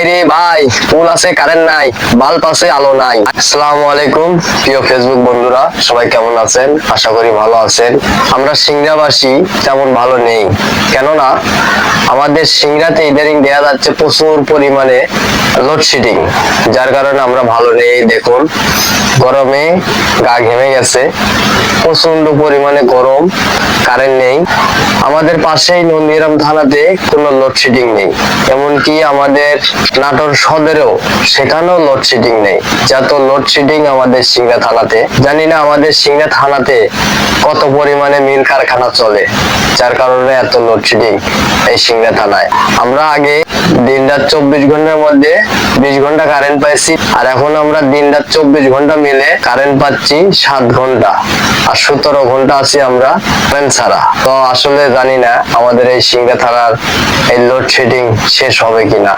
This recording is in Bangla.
রে ভাই, পুল আছে কারেন্ট নাই, বাল্ব আছে আলো নাই। আসসালামু আলাইকুম প্রিয় ফেসবুক বন্ধুরা, সবাই কেমন আছেন? আশা করি ভালো আছেন। আমরা সিংড়াবাসী তেমন ভালো নেই, কেননা আমাদের সিংড়াতে ইদানিং দেখা যাচ্ছে প্রচুর পরিমাণে লোডশেডিং, যার কারণে আমরা ভালো নেই। দেখুন, গরমে গা ঘেমে গেছে, প্রচন্ড পরিমাণে গরম, কারেন্ট নেই। আমাদের পাশেই নন্দীগ্রাম থানাতে কোনো লোডশেডিং নেই, এমনকি আমাদের নাটোর সদরেও সেখানেও লোডশেডিং নেই। যত লোডশেডিং আমাদের সিংড়া থানাতে, জানি না আমাদের সিংড়া থানাতে কত পরিমাণে মিল কারখানা চলে, যার কারণে এত লোডশেডিং এই সিংড়া থানায়। আমরা আগে দিন রাত 24 ঘন্টার মধ্যে 20 ঘন্টা কারেন্ট পাইছি, আর এখন আমরা দিন রাত 24 ঘন্টা মিলে কারেন্ট পাচ্ছি 7 ঘন্টা, আর 17 ঘন্টা আছি আমরা কারেন্ট ছাড়া। তো আসলে জানি না আমাদের এই সিংড়া থানার এই লোডশেডিং শেষ হবে কিনা।